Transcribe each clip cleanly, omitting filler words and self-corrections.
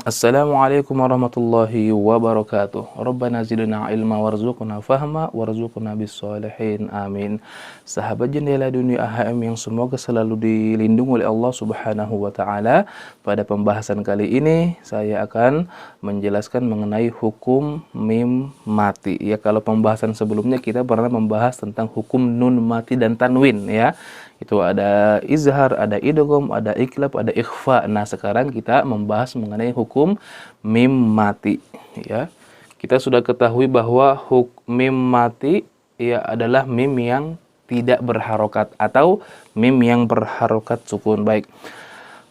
Assalamualaikum warahmatullahi wabarakatuh. Rabbana zidna ilma warzuqna fahma warzuqna bissalihin. Amin. Sahabat Jendela Dunia AHM yang semoga selalu dilindungi oleh Allah Subhanahu wa taala. Pada pembahasan kali ini saya akan menjelaskan mengenai hukum mim mati. Ya, kalau pembahasan sebelumnya kita pernah membahas tentang hukum nun mati dan tanwin ya. Itu ada izhar, ada idgham, ada iklab, ada ikhfa. Nah, sekarang kita membahas mengenai hukum mim mati ya. Kita sudah ketahui bahwa mim mati ya adalah mim yang tidak berharokat atau mim yang berharokat sukun. Baik.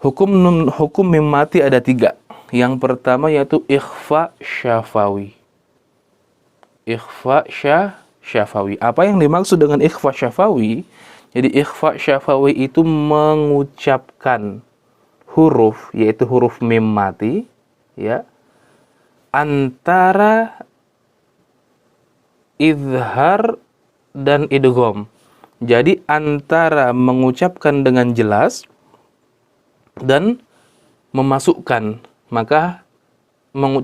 Hukum mim mati ada 3. Yang pertama yaitu ikhfa syafawi. Ikhfa syafawi. Apa yang dimaksud dengan ikhfa syafawi? Jadi ikhfa syafawi itu mengucapkan huruf, yaitu huruf mim mati ya, antara izhar dan idgham. Jadi antara mengucapkan dengan jelas dan memasukkan, maka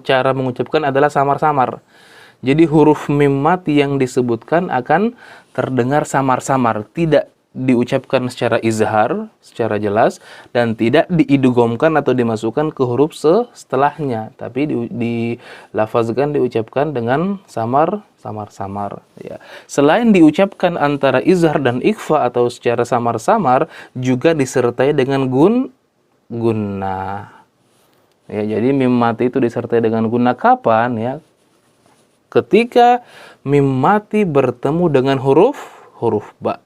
cara mengucapkan adalah samar-samar. Jadi huruf mim mati yang disebutkan akan terdengar samar-samar, tidak diucapkan secara izhar, secara jelas, dan tidak diidghamkan atau dimasukkan ke huruf setelahnya, tapi dilafazkan, diucapkan dengan samar-samar ya. Selain diucapkan antara izhar dan ikhfa atau secara samar-samar, juga disertai dengan gunnah. Ya, jadi mim mati itu disertai dengan gunnah kapan ya? Ketika mim mati bertemu dengan huruf ba.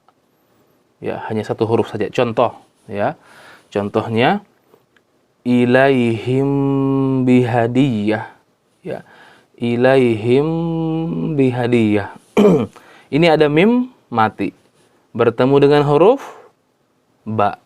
Ya, hanya satu huruf saja. Contoh ya. Contohnya ilaihim bihadiyah. Ya. Ilaihim bihadiyah. Ini ada mim mati bertemu dengan huruf ba.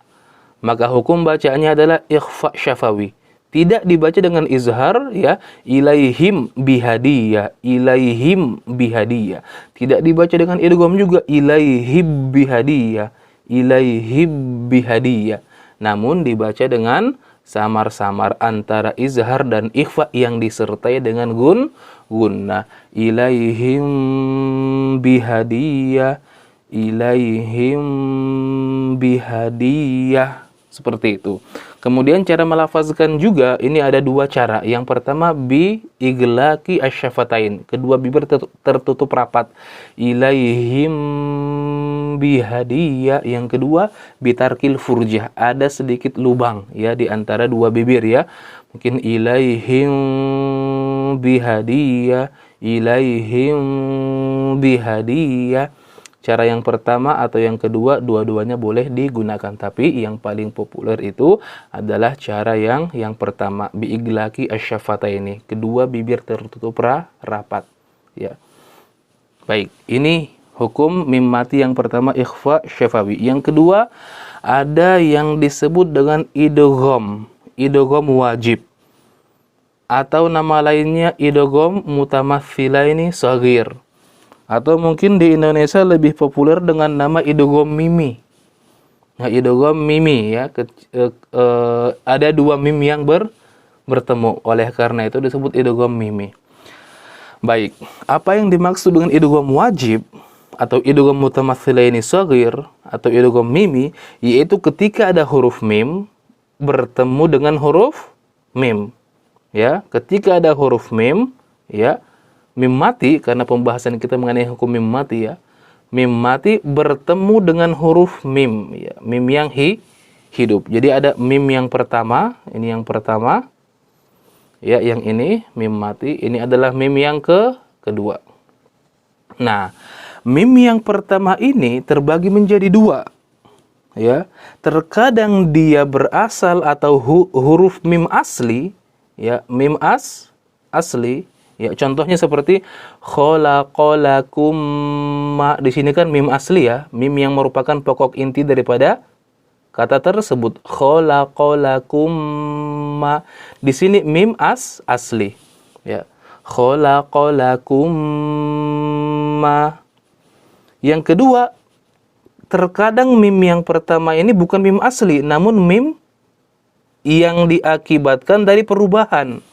Maka hukum bacaannya adalah ikhfa syafawi. Tidak dibaca dengan izhar ya, ilaihim bihadiyah, ilaihim bihadiyah. Tidak dibaca dengan idgham juga, ilaihim bihadiyah, ilaihim bihadiyah. Namun dibaca dengan samar-samar antara izhar dan ikhfa yang disertai dengan gunnah. Ilaihim bihadiyah, ilaihim bihadiyah. Seperti itu. Kemudian cara melafazkan juga ini ada 2 cara. Yang pertama bi iglaki asyafatain. Kedua bibir tertutup rapat. Ilaihim bihadiyah. Yang kedua bitarkil furjah. Ada sedikit lubang ya di antara 2 bibir ya. Mungkin ilaihim bihadiyah, ilaihim bihadiyah. Cara yang pertama atau yang kedua, dua-duanya boleh digunakan. Tapi yang paling populer itu adalah cara yang pertama. Biiglaki asyafataini. Kedua bibir tertutup rapat. Ya. Baik, ini hukum mim mati yang pertama, ikhfa syafawi. Yang kedua, ada yang disebut dengan idgham. Idgham wajib. Atau nama lainnya idgham mutamatsilaini shaghir. Atau mungkin di Indonesia lebih populer dengan nama idgham mimi. Nah, idgham mimi ya, ada 2 mim yang bertemu. Oleh karena itu disebut idgham mimi. Baik, apa yang dimaksud dengan idgham wajib atau idgham mutamatsilaini shaghir atau idgham mimi, yaitu ketika ada huruf mim bertemu dengan huruf mim. Ya, ketika ada huruf mim ya, mim mati, karena pembahasan kita mengenai hukum mim mati ya. Mim mati bertemu dengan huruf mim ya, mim yang hidup. Jadi ada mim yang pertama, ini yang pertama. Ya, yang ini mim mati, ini adalah mim yang kedua. Nah, mim yang pertama ini terbagi menjadi 2. Ya. Terkadang dia berasal atau huruf mim asli, ya, mim asli. Ya, contohnya seperti khalaqalakum ma. Di sini kan mim asli ya, mim yang merupakan pokok inti daripada kata tersebut. Khalaqalakum ma. Di sini mim asli. Ya. Khalaqalakum ma. Yang kedua, terkadang mim yang pertama ini bukan mim asli, namun mim yang diakibatkan dari perubahan.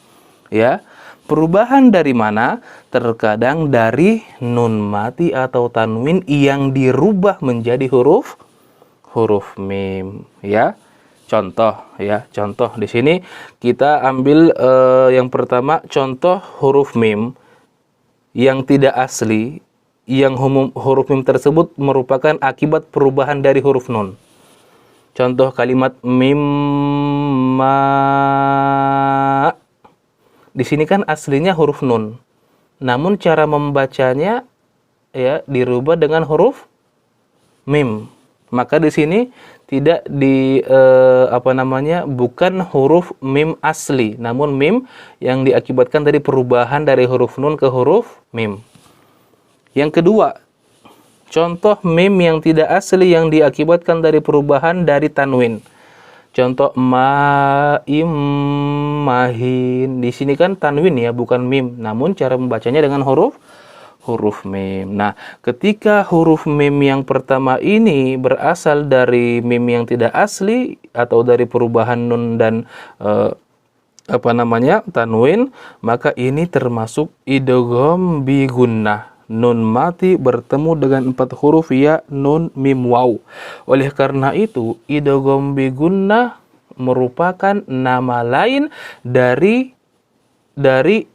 Ya. Perubahan dari mana? Terkadang dari nun mati atau tanwin yang dirubah menjadi huruf mim, ya. Contoh di sini kita ambil yang pertama, contoh huruf mim yang tidak asli, yang huruf mim tersebut merupakan akibat perubahan dari huruf nun. Contoh kalimat mimma. Di sini kan aslinya huruf nun. Namun cara membacanya ya dirubah dengan huruf mim. Maka di sini tidak bukan huruf mim asli, namun mim yang diakibatkan dari perubahan dari huruf nun ke huruf mim. Yang kedua, contoh mim yang tidak asli yang diakibatkan dari perubahan dari tanwin. Contoh ma'im mahin. Di sini kan tanwin ya, bukan mim. Namun cara membacanya dengan huruf mim. Nah, ketika huruf mim yang pertama ini berasal dari mim yang tidak asli atau dari perubahan nun dan tanwin, maka ini termasuk idgham bi gunnah. Nun mati bertemu dengan 4 huruf ya, nun, mim, waw. Oleh karena itu, idgham bi gunnah merupakan nama lain dari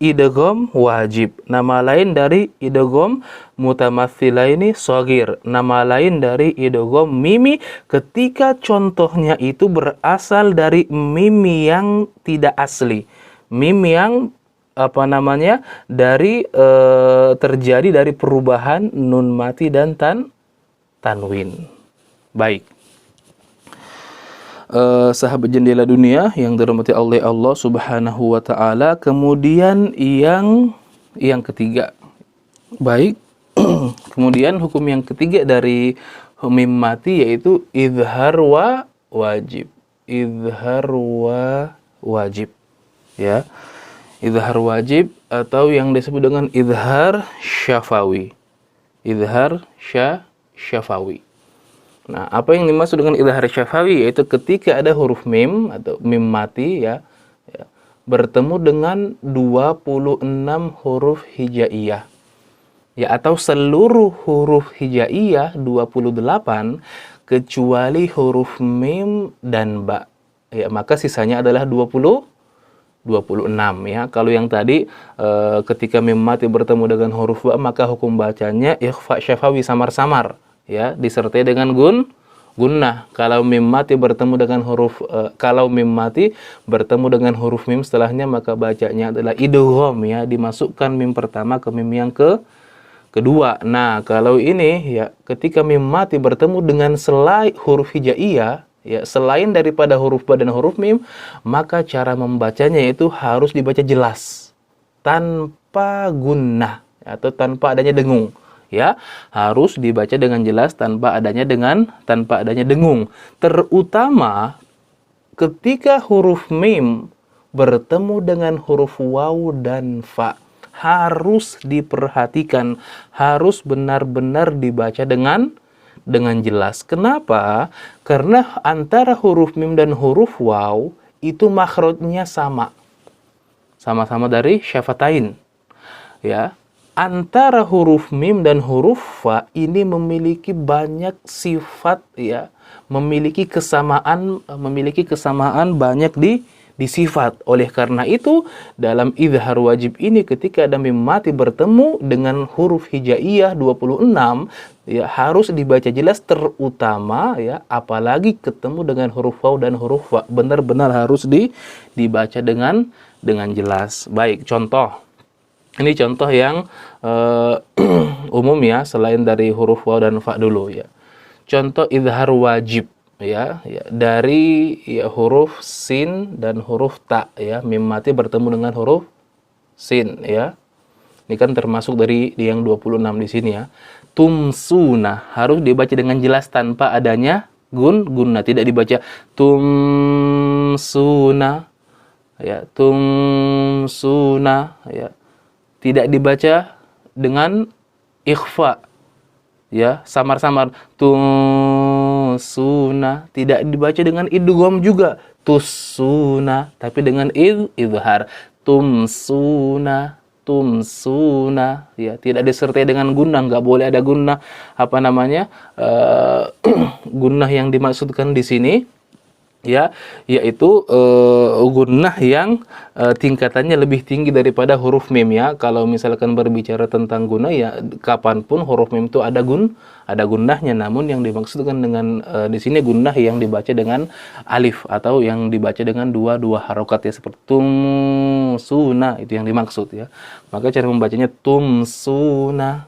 idgham wajib. Nama lain dari idgham mutamatsilaini shaghir. Nama lain dari idgham mimi ketika contohnya itu berasal dari mim yang tidak asli. Mim yang terjadi dari perubahan nun mati dan tanwin. Baik. Sahabat jendela dunia yang dirahmati oleh Allah Subhanahu wa taala, kemudian yang ketiga. Baik. Kemudian hukum yang ketiga dari mim mati yaitu izhar wa wajib. Izhar wa wajib. Ya. Izhar wajib atau yang disebut dengan izhar syafawi. Izhar syafawi. Nah, apa yang dimaksud dengan izhar syafawi yaitu ketika ada huruf mim atau mim mati ya bertemu dengan 26 huruf hijaiyah. Ya, atau seluruh huruf hijaiyah 28 kecuali huruf mim dan ba. Ya, maka sisanya adalah 26 ya. Kalau yang tadi ketika mim mati bertemu dengan huruf ba, maka hukum bacanya ikhfa syafawi samar-samar ya, disertai dengan gunnah. Kalau mim mati bertemu dengan huruf mim setelahnya, maka bacanya adalah idgham ya, dimasukkan mim pertama ke mim yang kedua. Nah, kalau ini ya ketika mim mati bertemu dengan selain huruf hijaiyah ya, selain daripada huruf ba dan huruf mim, maka cara membacanya itu harus dibaca jelas tanpa gunnah atau tanpa adanya dengung. Ya, harus dibaca dengan jelas tanpa adanya dengung. Terutama ketika huruf mim bertemu dengan huruf waw dan fa, harus diperhatikan, harus benar-benar dibaca dengan jelas. Kenapa? Karena antara huruf mim dan huruf waw itu makhrajnya sama-sama dari syafatain. Ya, antara huruf mim dan huruf fa ini memiliki banyak sifat ya, memiliki kesamaan banyak di sifat. Oleh karena itu, dalam izhar wajib ini ketika ada mim mati bertemu dengan huruf hijaiyah 26 ya, harus dibaca jelas, terutama ya apalagi ketemu dengan huruf waw dan huruf fa, benar-benar harus dibaca dengan jelas. Baik, contoh. Ini contoh yang umum ya, selain dari huruf waw dan fa dulu ya. Contoh izhar wajib ya dari ya huruf sin dan huruf ta ya, mim mati bertemu dengan huruf sin ya. Ini kan termasuk dari yang 26 di sini ya. Tumsuna harus dibaca dengan jelas tanpa adanya gunnah, tidak dibaca tumsuna ya, tumsuna ya. Tidak dibaca dengan ikhfa ya, samar-samar tumsuna, tidak dibaca dengan idgham juga tussuna, tapi dengan izhar. Tumsuna, tumsuna, ya, tidak disertai dengan gunnah, nggak boleh ada gunnah, apa namanya, gunnah yang dimaksudkan di sini, ya, yaitu gunnah yang tingkatannya lebih tinggi daripada huruf mim, ya. Kalau misalkan berbicara tentang gunnah, ya, kapanpun huruf mim itu ada gunnahnya, namun yang dimaksudkan dengan di sini gunnah yang dibaca dengan alif atau yang dibaca dengan dua harokat, ya, seperti tumsuna, itu yang dimaksud, ya. Maka cara membacanya tumsuna.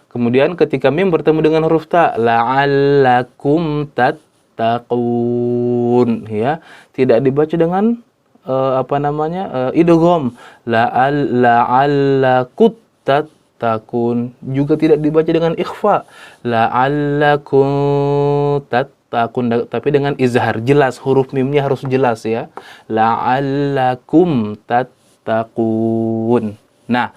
Kemudian ketika mim bertemu dengan huruf ta, la'allakum tattaqun, ya, tidak dibaca dengan apa namanya, idgham, la'allakut tattaqun, juga tidak dibaca dengan ikhfa, la'allakum tattaqun, tapi dengan izhar, jelas, huruf mimnya harus jelas, ya, la'allakum tattaqun. Nah,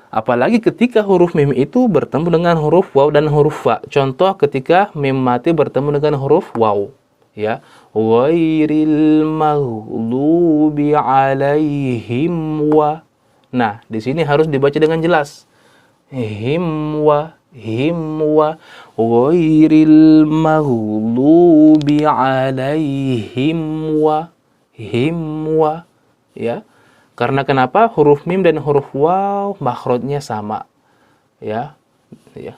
apalagi ketika huruf mim itu bertemu dengan huruf waw dan huruf fa. Contoh ketika mim mati bertemu dengan huruf waw, ya. Ghairil maghdubi alaihim wa. Nah, di sini harus dibaca dengan jelas. Himwa, himwa. Ghairil maghdubi alaihim wa. Himwa, ya. Karena kenapa? Huruf mim dan huruf waw makhrajnya sama, ya, ya.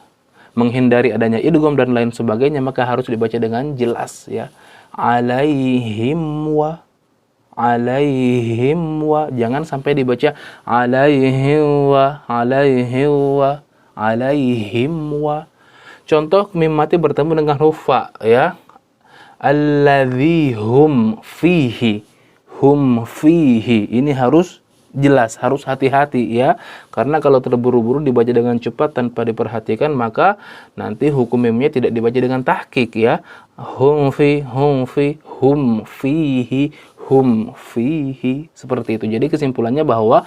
Menghindari adanya idgham dan lain sebagainya, maka harus dibaca dengan jelas, ya. Alaihim wa, alaihim wa. Jangan sampai dibaca alaihim wa, alaihim wa, alaihim wa. Contoh mim mati bertemu dengan huruf fa, ya. Alladzi hum fihi, hum fihi, ini harus jelas, harus hati-hati, ya, karena kalau terburu-buru dibaca dengan cepat tanpa diperhatikan, maka nanti hukum mimnya tidak dibaca dengan tahqiq, ya. Hum fi, hum fi, hum fihi, hum fihi, seperti itu. Jadi kesimpulannya bahwa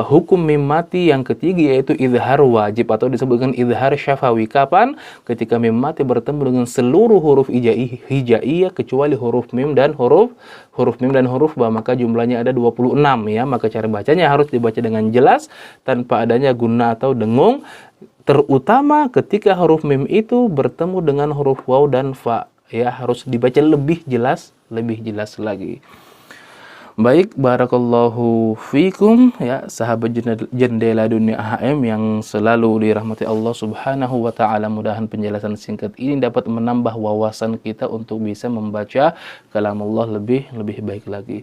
hukum mim mati yang ketiga yaitu izhar wajib atau disebutkan izhar syafawi. Kapan? Ketika mim mati bertemu dengan seluruh huruf hijaiyah kecuali huruf mim dan huruf mim dan huruf ba, maka jumlahnya ada 26, ya. Maka cara bacanya harus dibaca dengan jelas tanpa adanya gunnah atau dengung, terutama ketika huruf mim itu bertemu dengan huruf waw dan fa, ya, harus dibaca lebih jelas lagi. Baik, barakallahu fikum, ya, sahabat jendela dunia AHM yang selalu dirahmati Allah Subhanahu wa taala. Mudahan penjelasan singkat ini dapat menambah wawasan kita untuk bisa membaca kalam Allah lebih baik lagi.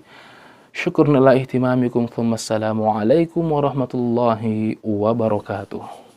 Syukurna la ihtimamikum, tsumma assalamu alaikum warahmatullahi wabarakatuh.